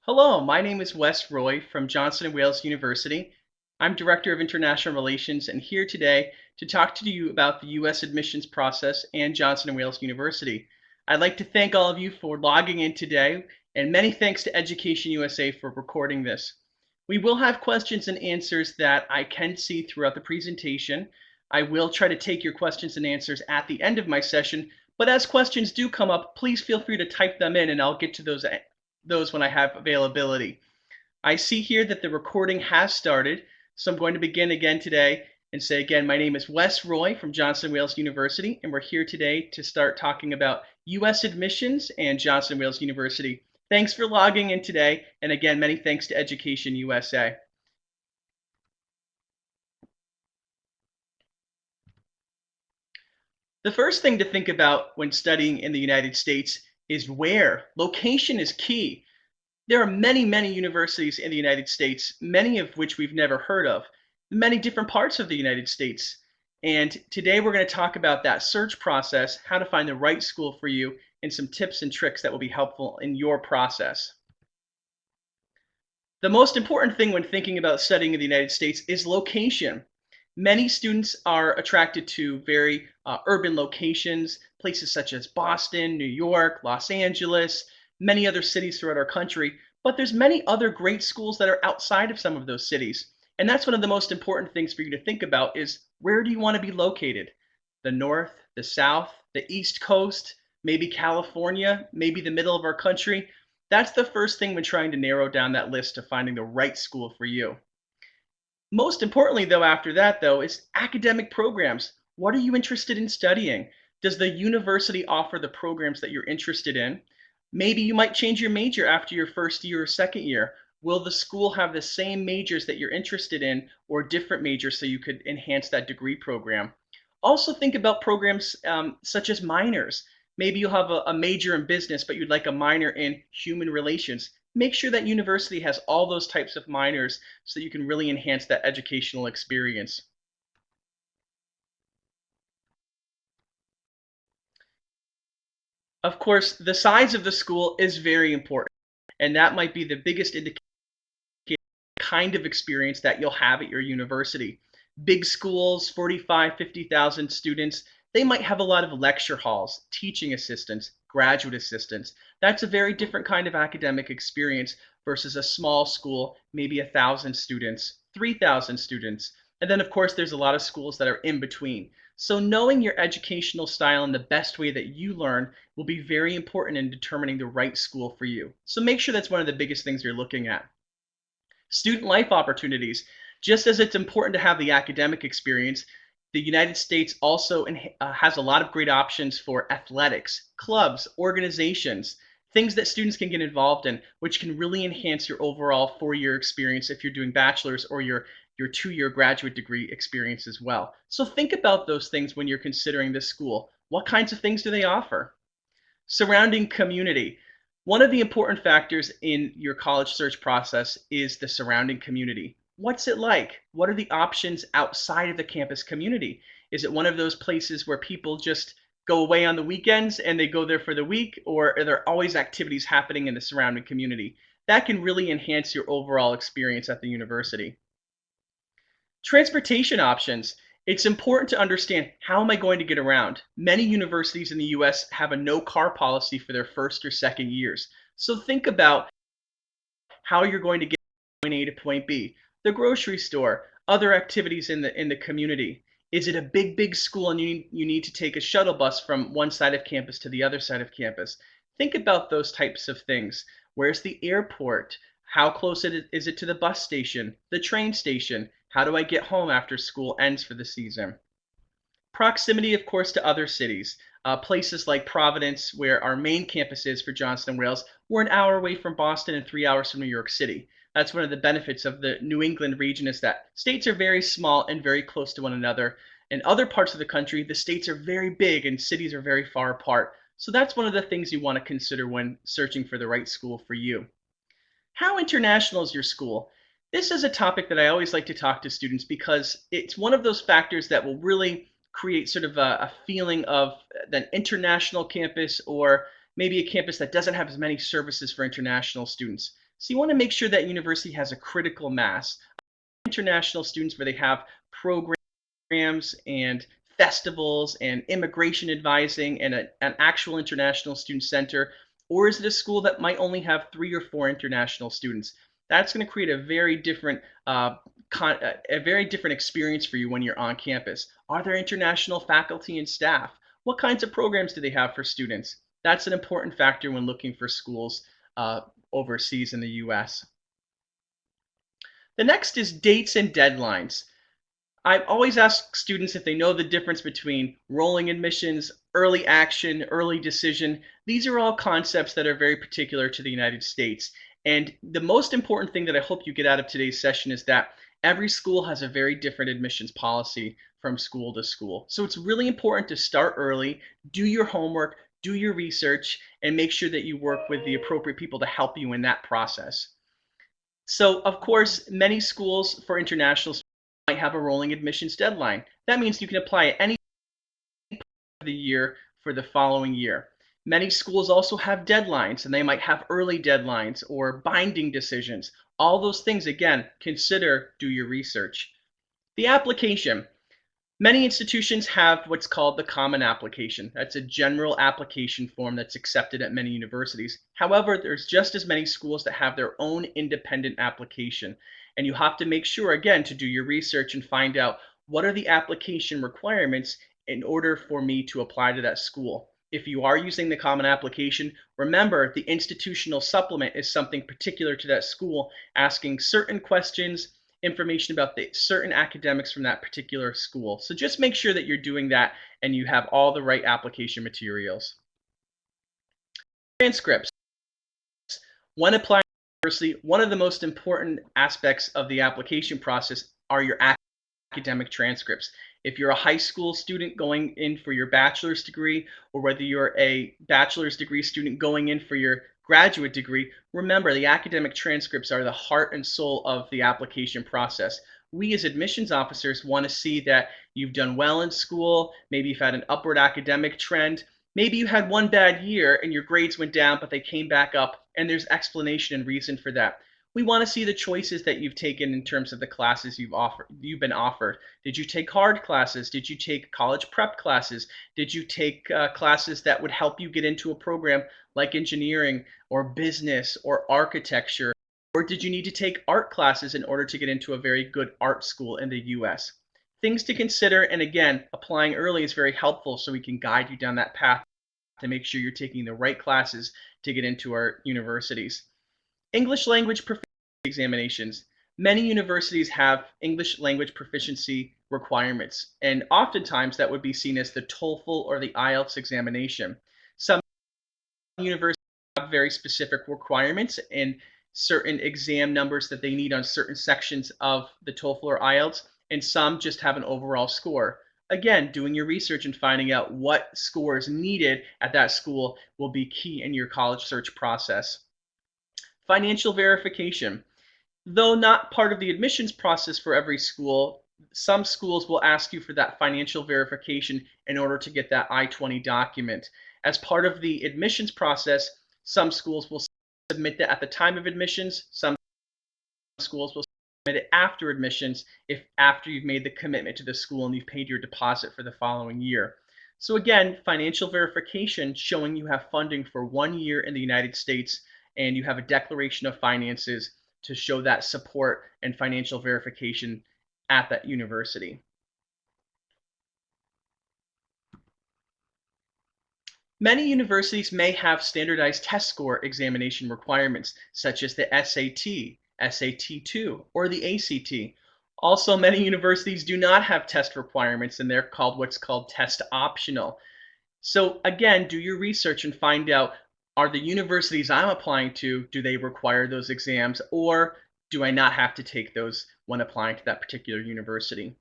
Hello, my name is Wes Roy from Johnson & Wales University. I'm Director of International Relations and here today to talk to you about the U.S. admissions process and Johnson & Wales University. I'd like to thank all of you for logging in today and many thanks to Education USA for recording this. We will have questions and answers that I can see throughout the presentation. I will try to take your questions and answers at the end of my session, but as questions do come up, please feel free to type them in and I'll get to those when I have availability. I see here that the recording has started, so I'm going to begin again today and say again, my name is Wes Roy from Johnson & Wales University, and we're here today to start talking about U.S. admissions and Johnson & Wales University. Thanks for logging in today, and again, many thanks to Education USA. The first thing to think about when studying in the United States is where. Location is key. There are many, many universities in the United States, many of which we've never heard of, many different parts of the United States. And today we're going to talk about that search process, how to find the right school for you, and some tips and tricks that will be helpful in your process. The most important thing when thinking about studying in the United States is location. Many students are attracted to very urban locations, places such as Boston, New York, Los Angeles, many other cities throughout our country, but there's many other great schools that are outside of some of those cities. And that's one of the most important things for you to think about is where do you want to be located? The North, the South, the East Coast, maybe California, maybe the middle of our country. That's the first thing when trying to narrow down that list of finding the right school for you. Most importantly, though, after that, though, is academic programs. What are you interested in studying? Does the university offer the programs that you're interested in? Maybe you might change your major after your first year or second year. Will the school have the same majors that you're interested in or different majors so you could enhance that degree program? Also, think about programs such as minors. Maybe you'll have a major in business, but you'd like a minor in human relations. Make sure that university has all those types of minors so that you can really enhance that educational experience. Of course, the size of the school is very important, and that might be the biggest indicator kind of experience that you'll have at your university. Big schools, 45, 50,000 students, they might have a lot of lecture halls, teaching assistants, graduate assistants. That's a very different kind of academic experience versus a small school, maybe 1,000 students, 3,000 students. And then, of course, there's a lot of schools that are in between. So knowing your educational style and the best way that you learn will be very important in determining the right school for you. So make sure that's one of the biggest things you're looking at. Student life opportunities. Just as it's important to have the academic experience, the United States also has a lot of great options for athletics, clubs, organizations, things that students can get involved in, which can really enhance your overall four-year experience if you're doing bachelor's or your two-year graduate degree experience as well. So think about those things when you're considering this school. What kinds of things do they offer? Surrounding community. One of the important factors in your college search process is the surrounding community. What's it like? What are the options outside of the campus community? Is it one of those places where people just go away on the weekends and they go there for the week, or are there always activities happening in the surrounding community? That can really enhance your overall experience at the university. Transportation options. It's important to understand how am I going to get around. Many universities in the US have a no car policy for their first or second years. So think about how you're going to get from point A to point B. The grocery store, other activities in the community. Is it a big, big school and you need to take a shuttle bus from one side of campus to the other side of campus? Think about those types of things. Where's the airport? How close is it to the bus station, the train station? How do I get home after school ends for the season? Proximity, of course, to other cities. Places like Providence, where our main campus is for Johnson & Wales, we're an hour away from Boston and 3 hours from New York City. That's one of the benefits of the New England region is that states are very small and very close to one another. In other parts of the country, the states are very big and cities are very far apart. So that's one of the things you want to consider when searching for the right school for you. How international is your school? This is a topic that I always like to talk to students because it's one of those factors that will really create sort of a feeling of an international campus or maybe a campus that doesn't have as many services for international students. So you want to make sure that university has a critical mass. International students where they have programs and festivals and immigration advising and an actual international student center? Or is it a school that might only have 3 or 4 international students? That's going to create a very different experience for you when you're on campus. Are there international faculty and staff? What kinds of programs do they have for students? That's an important factor when looking for schools overseas in the US. The next is dates and deadlines. I always ask students if they know the difference between rolling admissions, early action, early decision. These are all concepts that are very particular to the United States. And the most important thing that I hope you get out of today's session is that every school has a very different admissions policy from school to school. So it's really important to start early, do your homework, do your research, and make sure that you work with the appropriate people to help you in that process. So, of course, many schools for international students might have a rolling admissions deadline. That means you can apply at any point of the year for the following year. Many schools also have deadlines, and they might have early deadlines or binding decisions. All those things, again, consider, do your research. The application. Many institutions have what's called the Common Application. That's a general application form that's accepted at many universities. However, there's just as many schools that have their own independent application. And you have to make sure, again, to do your research and find out what are the application requirements in order for me to apply to that school. If you are using the Common Application, remember the institutional supplement is something particular to that school, asking certain questions, information about the certain academics from that particular school. So just make sure that you're doing that and you have all the right application materials. Transcripts. When applying to university, one of the most important aspects of the application process are your academic transcripts. If you're a high school student going in for your bachelor's degree, or whether you're a bachelor's degree student going in for your graduate degree, remember the academic transcripts are the heart and soul of the application process. We as admissions officers want to see that you've done well in school, maybe you've had an upward academic trend, maybe you had one bad year and your grades went down, but they came back up, and there's explanation and reason for that. We want to see the choices that you've taken in terms of the classes you've been offered. Did you take hard classes? Did you take college prep classes? Did you take classes that would help you get into a program like engineering or business or architecture? Or did you need to take art classes in order to get into a very good art school in the US? Things to consider, and again, applying early is very helpful so we can guide you down that path to make sure you're taking the right classes to get into our universities. English language proficiency examinations. Many universities have English language proficiency requirements, and oftentimes that would be seen as the TOEFL or the IELTS examination. Some universities have very specific requirements and certain exam numbers that they need on certain sections of the TOEFL or IELTS, and some just have an overall score. Again, doing your research and finding out what score is needed at that school will be key in your college search process. Financial verification. Though not part of the admissions process for every school, some schools will ask you for that financial verification in order to get that I-20 document. As part of the admissions process, some schools will submit that at the time of admissions, some schools will submit it after admissions if after you've made the commitment to the school and you've paid your deposit for the following year. So again, financial verification showing you have funding for 1 year in the United States and you have a declaration of finances to show that support and financial verification at that university. Many universities may have standardized test score examination requirements, such as the SAT, SAT2, or the ACT. Also, many universities do not have test requirements, and they're called what's called test optional. So again, do your research and find out, are the universities I'm applying to, do they require those exams, or do I not have to take those when applying to that particular university?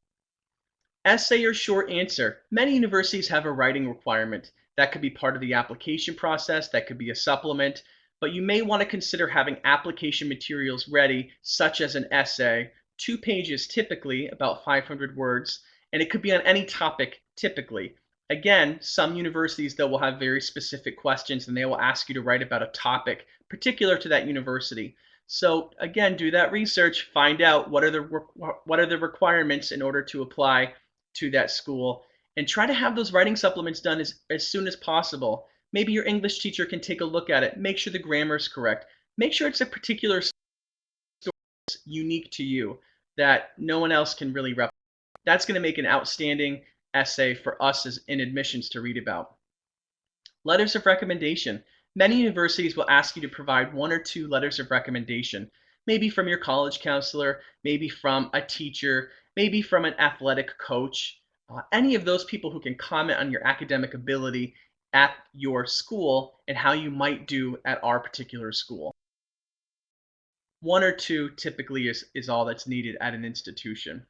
Essay or short answer. Many universities have a writing requirement. That could be part of the application process, that could be a supplement, but you may want to consider having application materials ready, such as an essay, 2 pages typically, about 500 words, and it could be on any topic typically. Again, some universities though will have very specific questions and they will ask you to write about a topic particular to that university. So again, do that research, find out what are the requirements in order to apply to that school, and try to have those writing supplements done as soon as possible. Maybe your English teacher can take a look at it, make sure the grammar is correct, make sure it's a particular unique to you that no one else can really replicate. That's going to make an outstanding essay for us as in admissions to read about. Letters of recommendation. Many universities will ask you to provide 1 or 2 letters of recommendation, maybe from your college counselor, maybe from a teacher, maybe from an athletic coach, any of those people who can comment on your academic ability at your school and how you might do at our particular school. 1 or 2 typically is all that's needed at an institution.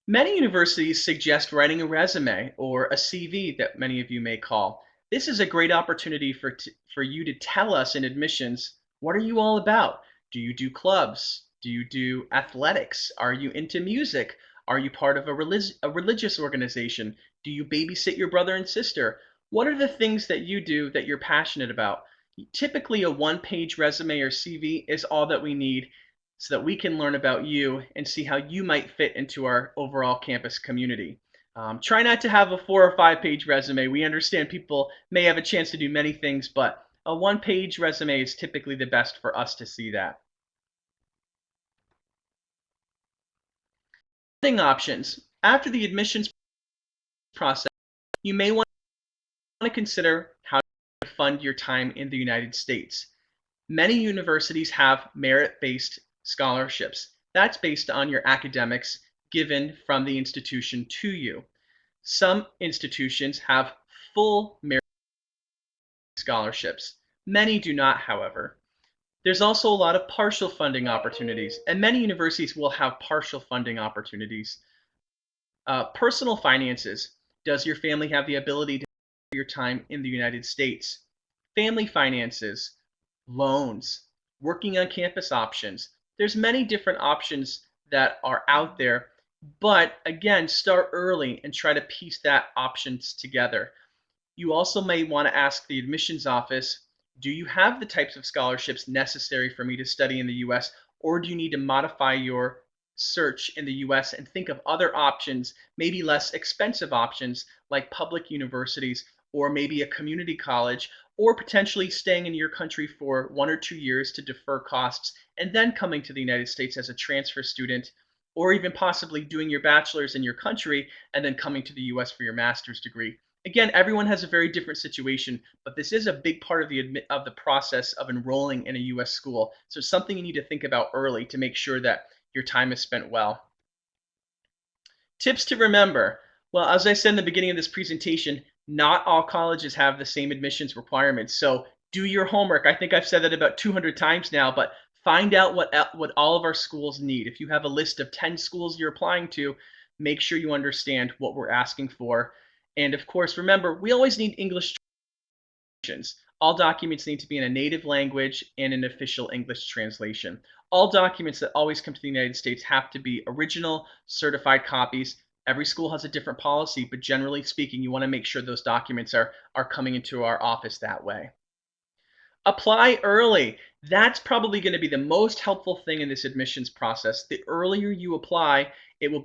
Many universities suggest writing a resume or a CV that many of you may call. This is a great opportunity for you to tell us in admissions, what are you all about? Do you do clubs? Do you do athletics? Are you into music? Are you part of a religious organization? Do you babysit your brother and sister? What are the things that you do that you're passionate about? Typically, a one-page resume or CV is all that we need so that we can learn about you and see how you might fit into our overall campus community. Try not to have a 4 or 5 page resume. We understand people may have a chance to do many things, but a one-page resume is typically the best for us to see that. Funding options. After the admissions process, you may want to consider how to fund your time in the United States. Many universities have merit-based scholarships. That's based on your academics given from the institution to you. Some institutions have full merit scholarships. Many do not, however. There's also a lot of partial funding opportunities, and many universities will have partial funding opportunities. Personal finances. Does your family have the ability to pay your time in the United States? Family finances, loans, working on campus options. There's many different options that are out there, but again, start early and try to piece that options together. You also may want to ask the admissions office, do you have the types of scholarships necessary for me to study in the US, or do you need to modify your search in the US and think of other options, maybe less expensive options like public universities or maybe a community college, or potentially staying in your country for 1 or 2 years to defer costs and then coming to the United States as a transfer student, or even possibly doing your bachelor's in your country and then coming to the US for your master's degree. Again, everyone has a very different situation, but this is a big part of the process of enrolling in a US school. So it's something you need to think about early to make sure that your time is spent well. Tips to remember. Well, as I said in the beginning of this presentation, not all colleges have the same admissions requirements. So do your homework. I think I've said that about 200 times now, but find out what all of our schools need. If you have a list of 10 schools you're applying to, make sure you understand what we're asking for. And of course, remember, we always need English translations. All documents need to be in a native language and an official English translation. All documents that always come to the United States have to be original, certified copies. Every school has a different policy, but generally speaking, you want to make sure those documents are coming into our office that way. Apply early. That's probably going to be the most helpful thing in this admissions process. The earlier you apply, it will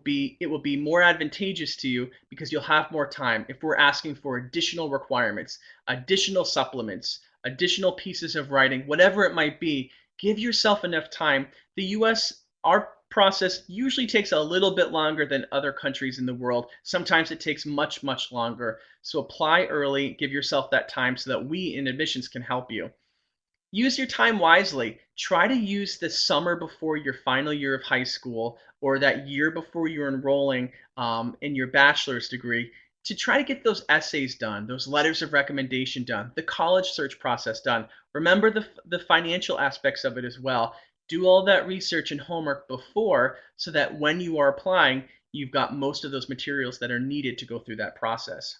be more advantageous to you because you'll have more time. If we're asking for additional requirements, additional supplements, additional pieces of writing, whatever it might be, give yourself enough time. The US, our process usually takes a little bit longer than other countries in the world. Sometimes it takes much, much longer. So apply early, give yourself that time so that we in admissions can help you. Use your time wisely. Try to use the summer before your final year of high school or that year before you're enrolling in your bachelor's degree to try to get those essays done, those letters of recommendation done, the college search process done. Remember the financial aspects of it as well. Do all that research and homework before so that when you are applying, you've got most of those materials that are needed to go through that process.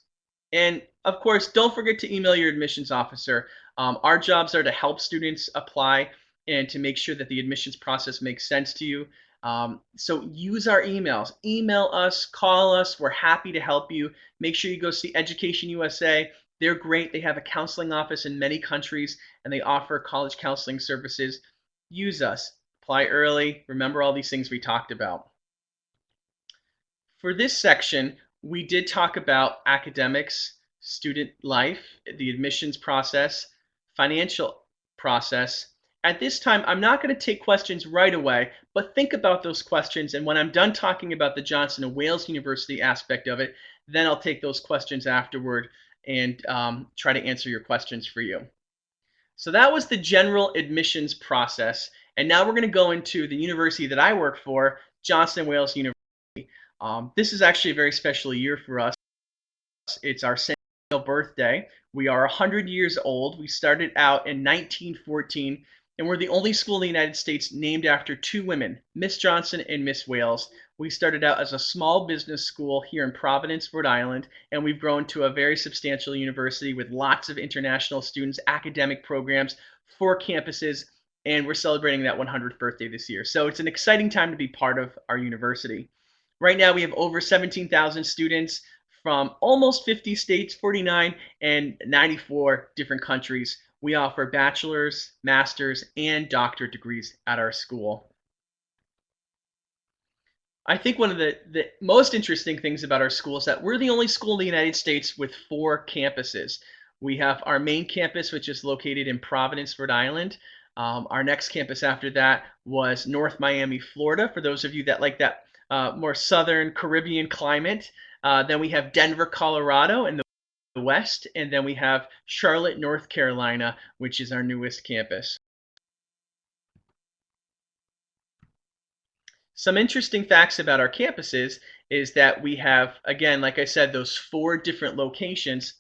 And of course, don't forget to email your admissions officer. Our jobs are to help students apply and to make sure that the admissions process makes sense to you. So use our emails. Email us, call us. We're happy to help you. Make sure you go see Education USA. They're great. They have a counseling office in many countries, and they offer college counseling services. Use us. Apply early. Remember all these things we talked about. For this section, we did talk about academics, student life, the admissions process, financial process. At this time, I'm not going to take questions right away, but think about those questions. And when I'm done talking about the Johnson & Wales University aspect of it, then I'll take those questions afterward and try to answer your questions for you. So that was the general admissions process. And now we're going to go into the university that I work for, Johnson & Wales University. This is actually a very special year for us. It's our centennial birthday. We are 100 years old. We started out in 1914, and we're the only school in the United States named after two women, Miss Johnson and Miss Wales. We started out as a small business school here in Providence, Rhode Island, and we've grown to a very substantial university with lots of international students, academic programs, 4 campuses, and we're celebrating that 100th birthday this year. So it's an exciting time to be part of our university. Right now, we have over 17,000 students from almost 50 states, 49, and 94 different countries. We offer bachelor's, master's, and doctorate degrees at our school. I think one of the most interesting things about our school is that we're the only school in the United States with 4 campuses. We have our main campus, which is located in Providence, Rhode Island. Our next campus after that was North Miami, Florida, for those of you that like that more southern Caribbean climate. Then we have Denver, Colorado in the west, and then we have Charlotte, North Carolina, which is our newest campus. Some interesting facts about our campuses is that we have, again, like I said, those 4 different locations,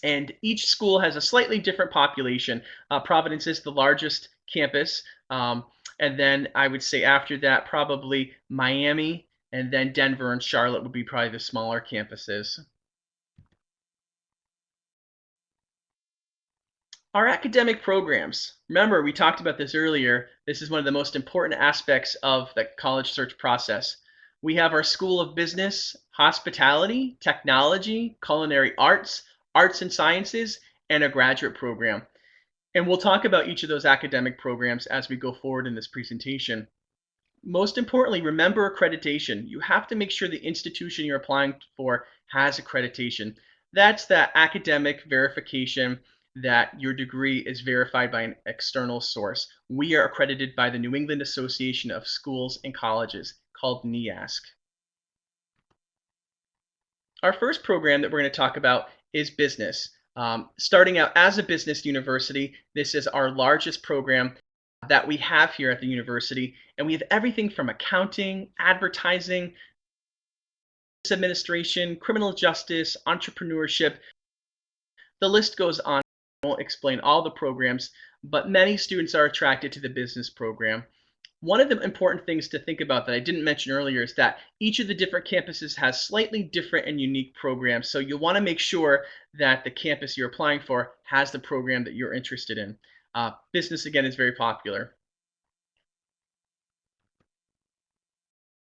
and each school has a slightly different population. Providence is the largest campus. And then I would say after that, probably Miami, and then Denver and Charlotte would be probably the smaller campuses. Our academic programs. Remember, we talked about this earlier. This is one of the most important aspects of the college search process. We have our School of Business, Hospitality, Technology, Culinary Arts, Arts and Sciences, and a graduate program. And we'll talk about each of those academic programs as we go forward in this presentation. Most importantly, remember accreditation. You have to make sure the institution you're applying for has accreditation. That's that academic verification that your degree is verified by an external source. We are accredited by the New England Association of Schools and Colleges, called NEASC. Our first program that we're going to talk about is business. Starting out as a business university, this is our largest program that we have here at the university, and we have everything from accounting, advertising, administration, criminal justice, entrepreneurship. The list goes on. I won't explain all the programs, but many students are attracted to the business program. One of the important things to think about that I didn't mention earlier is that each of the different campuses has slightly different and unique programs. So you'll want to make sure that the campus you're applying for has the program that you're interested in. Business, again, is very popular.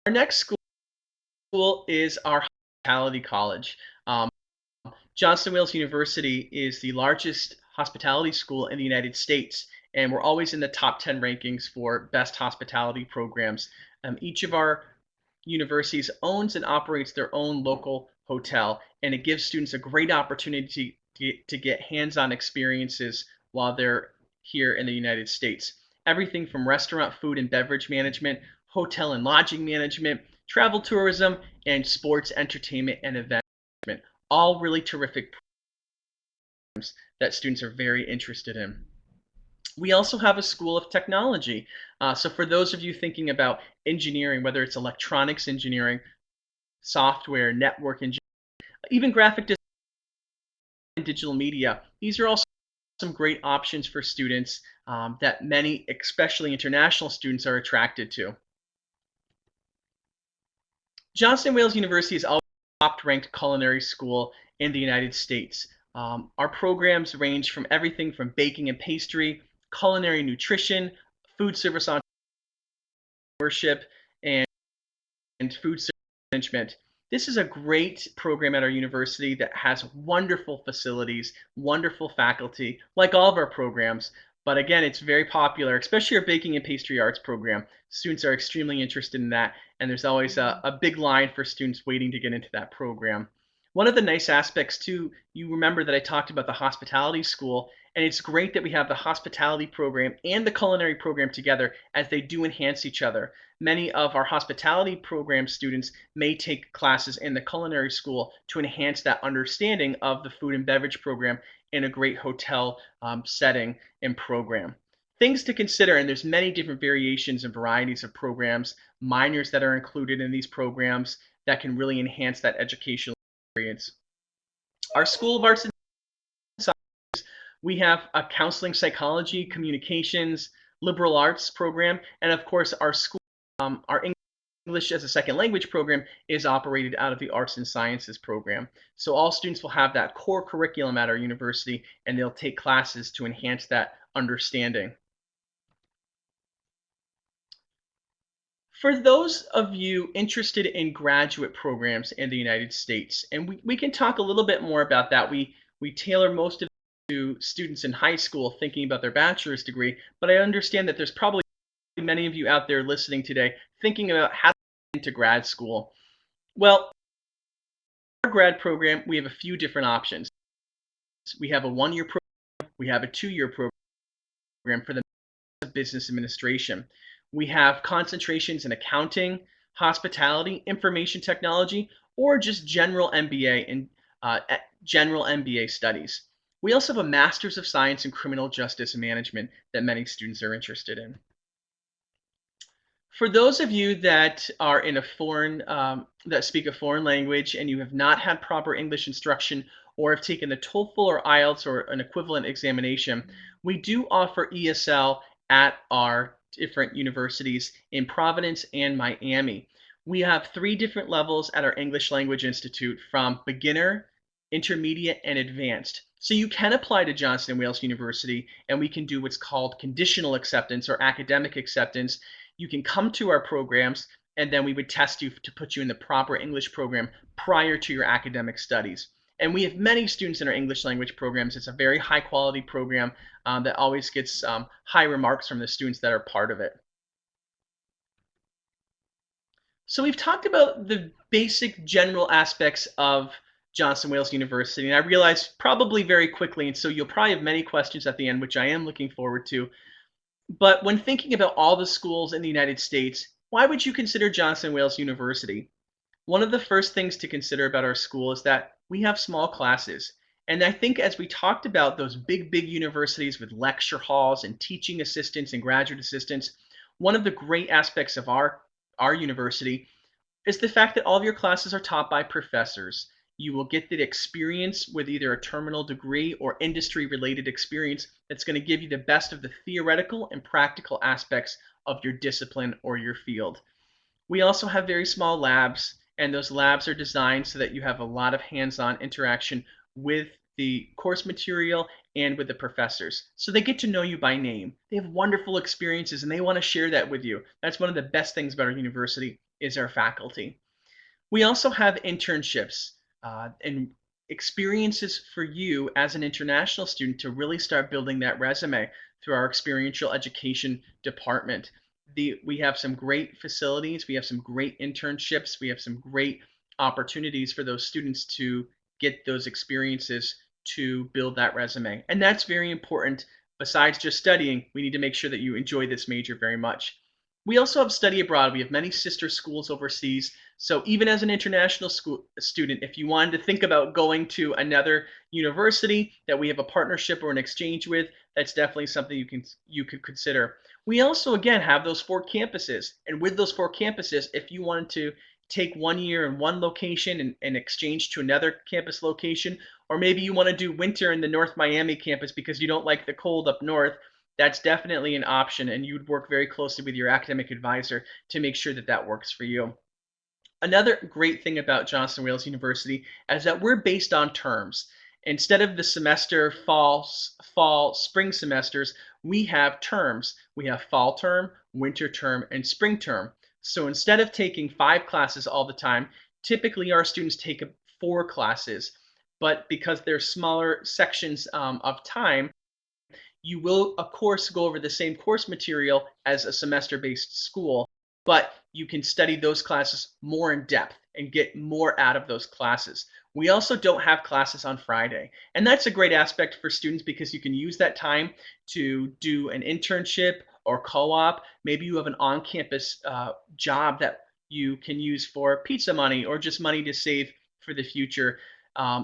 Our next school is our hospitality college. Johnson Wales University is the largest hospitality school in the United States, and we're always in the top 10 rankings for best hospitality programs. Each of our universities owns and operates their own local hotel, and it gives students a great opportunity to get hands-on experiences while they're here in the United States. Everything from restaurant, food, and beverage management, hotel and lodging management, travel tourism, and sports, entertainment, and event management. All really terrific programs that students are very interested in. We also have a School of Technology. So for those of you thinking about engineering, whether it's electronics engineering, software, network engineering, even graphic design and digital media, these are also some great options for students that many, especially international students, are attracted to. Johnson Wales University is always the top-ranked culinary school in the United States. Our programs range from everything from baking and pastry, culinary nutrition, food service entrepreneurship, and food service management. This is a great program at our university that has wonderful facilities, wonderful faculty, like all of our programs. But again, it's very popular, especially our baking and pastry arts program. Students are extremely interested in that, and there's always a big line for students waiting to get into that program. One of the nice aspects, too, you remember that I talked about the hospitality school, and it's great that we have the hospitality program and the culinary program together as they do enhance each other. Many of our hospitality program students may take classes in the culinary school to enhance that understanding of the food and beverage program in a great hotel setting and program. Things to consider, and there's many different variations and varieties of programs, minors that are included in these programs that can really enhance that educational experience. Our School of Arts and Sciences, we have a counseling psychology, communications, liberal arts program, and of course our school, our English as a second language program is operated out of the Arts and Sciences program. So all students will have that core curriculum at our university, and they'll take classes to enhance that understanding. For those of you interested in graduate programs in the United States, and we can talk a little bit more about that. We tailor most of it to students in high school thinking about their bachelor's degree, but I understand that there's probably many of you out there listening today thinking about how to get into grad school. Well, our grad program, we have a few different options. We have a one-year program, we have a two-year program for the business administration. We have concentrations in accounting, hospitality, information technology, or just general MBA and general MBA studies. We also have a Master's of Science in Criminal Justice Management that many students are interested in. For those of you that are in a that speak a foreign language and you have not had proper English instruction or have taken the TOEFL or IELTS or an equivalent examination, we do offer ESL at our different universities in Providence and Miami. We have 3 different levels at our English Language Institute, from beginner, intermediate, and advanced. So you can apply to Johnson & Wales University, and we can do what's called conditional acceptance or academic acceptance. You can come to our programs, and then we would test you to put you in the proper English program prior to your academic studies. And we have many students in our English language programs. It's a very high quality program that always gets high remarks from the students that are part of it. So we've talked about the basic general aspects of Johnson Wales University, and I realize probably very quickly, and so you'll probably have many questions at the end, which I am looking forward to. But when thinking about all the schools in the United States, why would you consider Johnson Wales University? One of the first things to consider about our school is that we have small classes. And I think as we talked about those big universities with lecture halls and teaching assistants and graduate assistants, one of the great aspects of our university is the fact that all of your classes are taught by professors. You will get the experience with either a terminal degree or industry-related experience that's going to give you the best of the theoretical and practical aspects of your discipline or your field. We also have very small labs, and those labs are designed so that you have a lot of hands-on interaction with the course material and with the professors. So they get to know you by name. They have wonderful experiences, and they want to share that with you. That's one of the best things about our university is our faculty. We also have internships and experiences for you as an international student to really start building that resume through our experiential education department. We have some great facilities, we have some great internships, we have some great opportunities for those students to get those experiences to build that resume. And that's very important. Besides just studying, we need to make sure that you enjoy this major very much. We also have study abroad. We have many sister schools overseas. So even as an international student, if you wanted to think about going to another university that we have a partnership or an exchange with, that's definitely something you could consider. We also, again, have those 4 campuses. And with those 4 campuses, if you wanted to take 1 year in one location and exchange to another campus location, or maybe you want to do winter in the North Miami campus because you don't like the cold up north, that's definitely an option, and you would work very closely with your academic advisor to make sure that that works for you. Another great thing about Johnson Wales University is that we're based on terms. Instead of the semester, fall, spring semesters, we have terms. We have fall term, winter term, and spring term. So instead of taking 5 classes all the time, Typically, our students take 4 classes, but because they're smaller sections of time, you will, of course, go over the same course material as a semester-based school, but you can study those classes more in depth and get more out of those classes. We also don't have classes on Friday, and that's a great aspect for students because you can use that time to do an internship or co-op. Maybe you have an on-campus job that you can use for pizza money or just money to save for the future,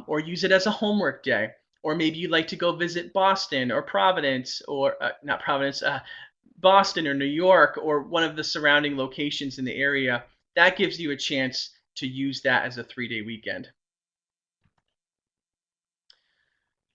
or use it as a homework day. Or maybe you'd like to go visit Boston or Providence, or not Providence, Boston or New York, or one of the surrounding locations in the area. That gives you a chance to use that as a 3-day weekend.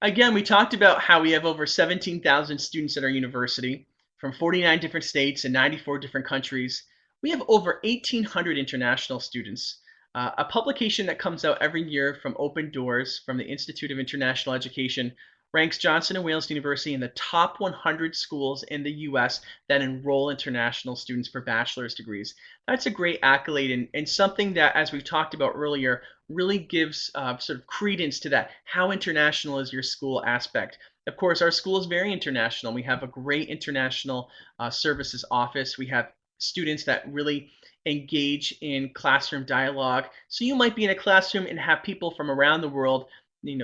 Again, we talked about how we have over 17,000 students at our university from 49 different states and 94 different countries. We have over 1,800 international students. A publication that comes out every year from Open Doors from the Institute of International Education ranks Johnson & Wales University in the top 100 schools in the US that enroll international students for bachelor's degrees. That's a great accolade, and something that, as we talked about earlier, really gives sort of credence to that. How international is your school aspect? Of course, our school is very international. We have a great international services office. We have students that really engage in classroom dialogue. So you might be in a classroom and have people from around the world,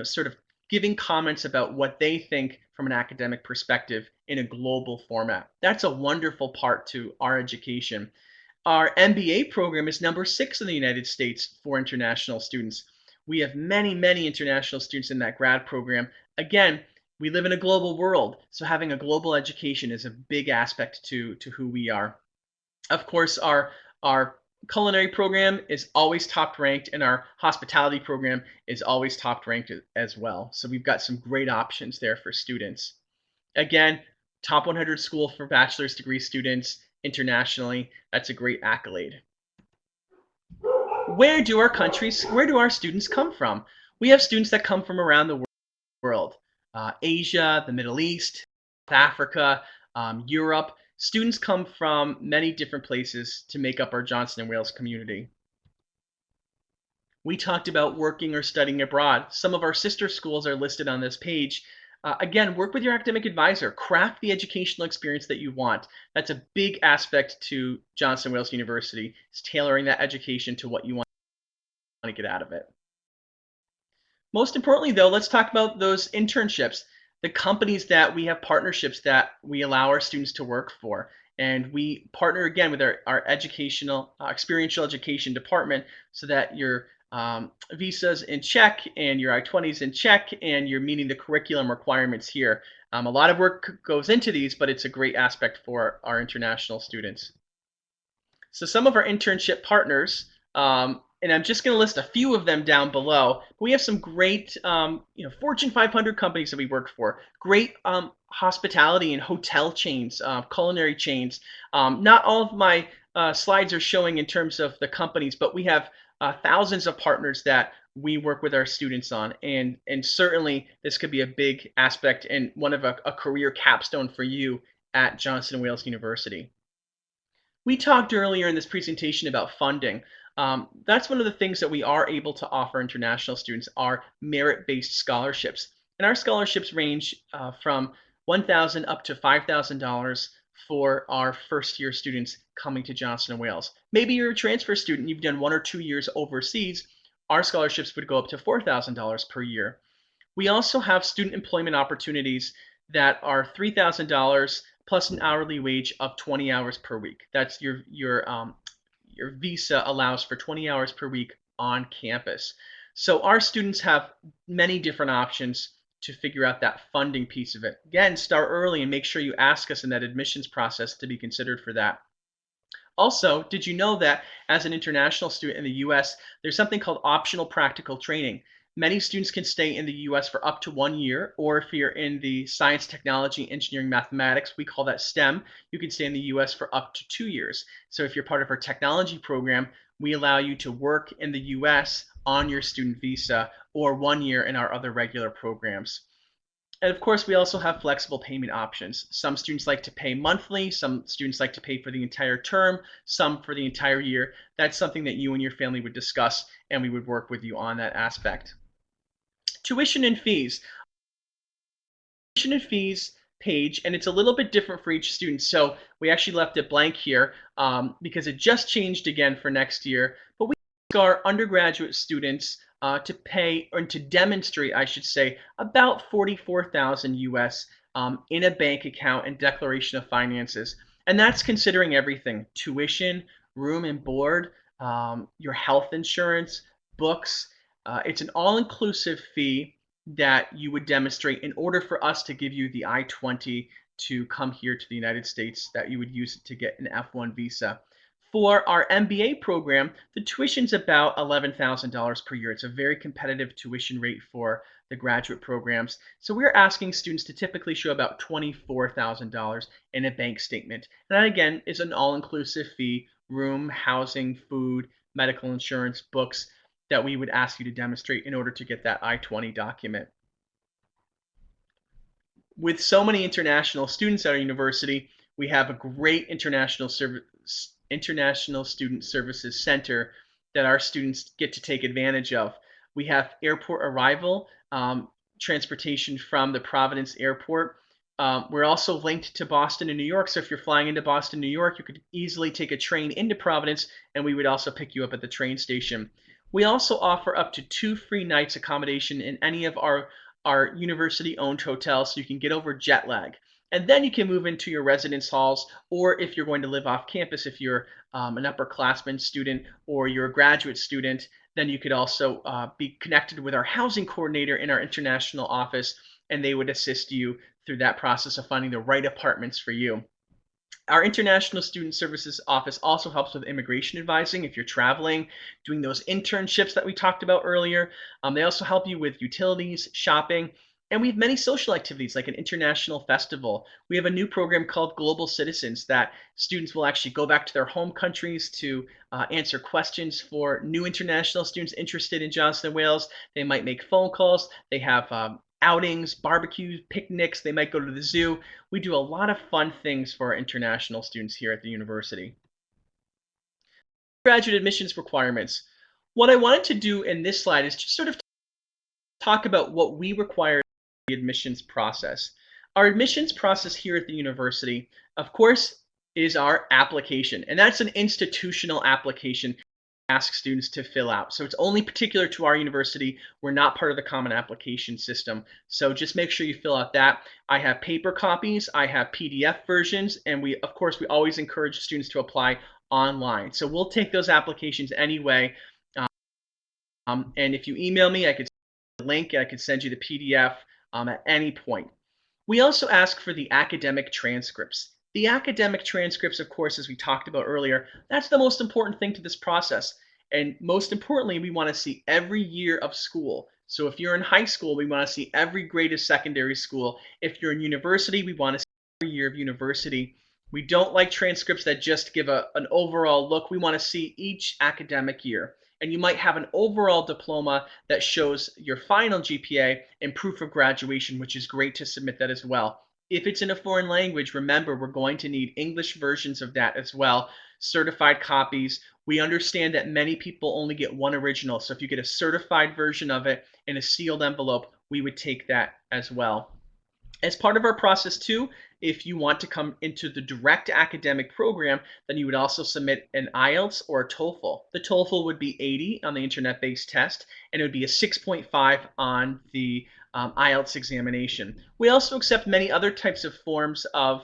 sort of giving comments about what they think from an academic perspective in a global format. That's a wonderful part to our education. Our MBA program is number 6 in the United States for international students. We have many, many international students in that grad program. Again, we live in a global world, so having a global education is a big aspect to who we are. Of course, our culinary program is always top ranked, and our hospitality program is always top ranked as well. So we've got some great options there for students. Again, top 100 school for bachelor's degree students internationally. That's a great accolade. Where do our students come from? We have students that come from around the world, Asia, the Middle East, Africa, Europe. Students come from many different places to make up our Johnson & Wales community. We talked about working or studying abroad. Some of our sister schools are listed on this page. Again, work with your academic advisor. Craft the educational experience that you want. That's a big aspect to Johnson & Wales University, is tailoring that education to what you want to get out of it. Most importantly, though, let's talk about those internships, the companies that we have partnerships that we allow our students to work for. And we partner again with our educational, experiential education department so that your visas in check and your I-20s in check and you're meeting the curriculum requirements here. A lot of work goes into these, but it's a great aspect for our international students. So some of our internship partners, and I'm just going to list a few of them down below. We have some great, Fortune 500 companies that we work for. Great hospitality and hotel chains, culinary chains. Not all of my slides are showing in terms of the companies, but we have thousands of partners that we work with our students on, and certainly this could be a big aspect and one of a career capstone for you at Johnson & Wales University. We talked earlier in this presentation about funding. That's one of the things that we are able to offer international students are merit-based scholarships. And our scholarships range from $1,000 up to $5,000 for our first-year students coming to Johnson & Wales. Maybe you're a transfer student, you've done 1 or 2 years overseas, our scholarships would go up to $4,000 per year. We also have student employment opportunities that are $3,000 plus an hourly wage of 20 hours per week. That's your visa allows for 20 hours per week on campus. So our students have many different options to figure out that funding piece of it. Again, start early and make sure you ask us in that admissions process to be considered for that. Also, did you know that as an international student in the US, there's something called optional practical training? Many students can stay in the US for up to 1 year, or if you're in the science, technology, engineering, mathematics, we call that STEM, you can stay in the US for up to 2 years. So if you're part of our technology program, we allow you to work in the US on your student visa or 1 year in our other regular programs. And of course, we also have flexible payment options. Some students like to pay monthly, some students like to pay for the entire term, some for the entire year. That's something that you and your family would discuss, and we would work with you on that aspect. Tuition and fees. Tuition and fees page, and it's a little bit different for each student. So we actually left it blank here because it just changed again for next year. But we ask our undergraduate students to pay, or to demonstrate, I should say, about 44,000 US in a bank account and declaration of finances. And that's considering everything: tuition, room and board, your health insurance, books. It's an all-inclusive fee that you would demonstrate in order for us to give you the I-20 to come here to the United States, that you would use it to get an F1 visa. For our MBA program, the tuition's about $11,000 per year. It's a very competitive tuition rate for the graduate programs. So we're asking students to typically show about $24,000 in a bank statement. And that again is an all-inclusive fee: room, housing, food, medical insurance, books, that we would ask you to demonstrate in order to get that I-20 document. With so many international students at our university, we have a great international student services center that our students get to take advantage of. We have airport arrival transportation from the Providence Airport. We're also linked to Boston and New York, so if you're flying into Boston, New York, you could easily take a train into Providence, and we would also pick you up at the train station. We also offer up to 2 free nights accommodation in any of our university-owned hotels, so you can get over jet lag. And then you can move into your residence halls, or if you're going to live off campus, if you're an upperclassman student or you're a graduate student, then you could also be connected with our housing coordinator in our international office, and they would assist you through that process of finding the right apartments for you. Our International Student Services Office also helps with immigration advising if you're traveling, doing those internships that we talked about earlier. They also help you with utilities, shopping, and we have many social activities like an international festival. We have a new program called Global Citizens that students will actually go back to their home countries to answer questions for new international students interested in Johnson and Wales. They might make phone calls. They have outings, barbecues, picnics. They might go to the zoo. We do a lot of fun things for our international students here at the university. Graduate admissions requirements. What I wanted to do in this slide is just sort of talk about what we require in the admissions process. Our admissions process here at the university, of course, is our application, and that's an institutional application ask students to fill out. So it's only particular to our university. We're not part of the common application system. So just make sure you fill out that. I have paper copies, I have PDF versions, and we, of course, we always encourage students to apply online. So we'll take those applications anyway. And if you email me, I could send you the link, I could send you the PDF at any point. We also ask for the academic transcripts. The academic transcripts, of course, as we talked about earlier, that's the most important thing to this process. And most importantly, we want to see every year of school. So if you're in high school, we want to see every grade of secondary school. If you're in university, we want to see every year of university. We don't like transcripts that just give an overall look. We want to see each academic year. And you might have an overall diploma that shows your final GPA and proof of graduation, which is great to submit that as well. If it's in a foreign language, remember, we're going to need English versions of that as well, certified copies. We understand that many people only get one original, so if you get a certified version of it in a sealed envelope, we would take that as well. As part of our process too, if you want to come into the direct academic program, then you would also submit an IELTS or a TOEFL. The TOEFL would be 80 on the internet-based test, and it would be a 6.5 on the IELTS examination. We also accept many other types of forms of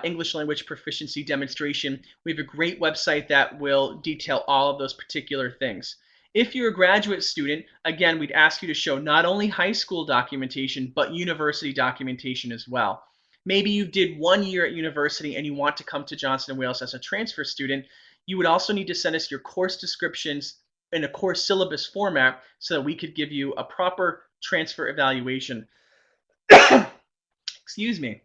English language proficiency demonstration. We have a great website that will detail all of those particular things. If you're a graduate student, again, we'd ask you to show not only high school documentation, but university documentation as well. Maybe you did 1 year at university and you want to come to Johnson & Wales as a transfer student. You would also need to send us your course descriptions in a course syllabus format so that we could give you a proper transfer evaluation. Excuse me.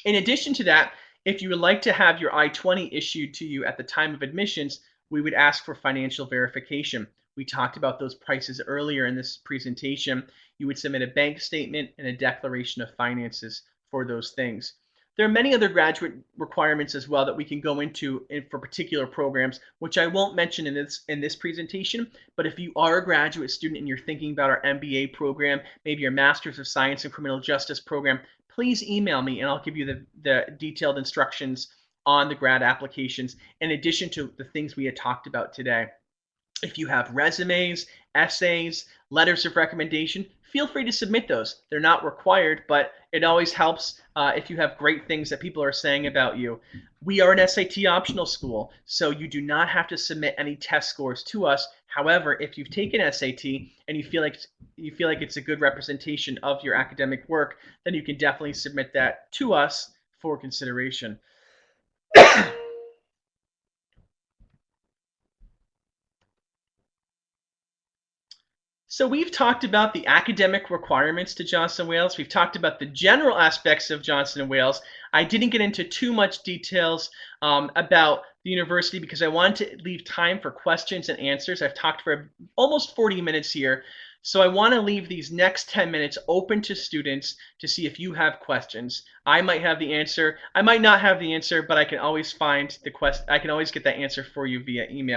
In addition to that, if you would like to have your I-20 issued to you at the time of admissions, we would ask for financial verification. We talked about those prices earlier in this presentation. You would submit a bank statement and a declaration of finances for those things. There are many other graduate requirements as well that we can go into for particular programs, which I won't mention in this presentation. But if you are a graduate student and you're thinking about our MBA program, maybe your Master's of Science in Criminal Justice program, please email me and I'll give you the detailed instructions on the grad applications, in addition to the things we had talked about today. If you have resumes, essays, letters of recommendation, feel free to submit those. They're not required, but it always helps if you have great things that people are saying about you. We are an SAT optional school, so you do not have to submit any test scores to us. However, if you've taken SAT and you feel like it's a good representation of your academic work, then you can definitely submit that to us for consideration. So we've talked about the academic requirements to Johnson & Wales. We've talked about the general aspects of Johnson & Wales. I didn't get into too much details about the university because I wanted to leave time for questions and answers. I've talked for almost 40 minutes here. So I want to leave these next 10 minutes open to students to see if you have questions. I might have the answer. I might not have the answer, but I can always find the I can always get that answer for you via email.